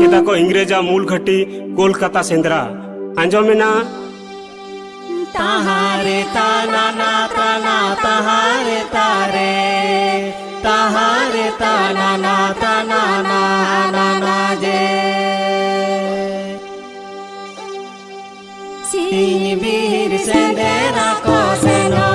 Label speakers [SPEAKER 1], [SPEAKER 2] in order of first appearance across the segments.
[SPEAKER 1] केदा को इंग्रेजा मूल घटी कोलकाता सेंद्रा आंजमेना
[SPEAKER 2] तहारे ताना ना ताना तहारे तारे तहारे ताना ना ताना ना ना ना जे सिंह बीर सेंदेरा को सेनो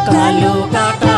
[SPEAKER 2] Kalu kata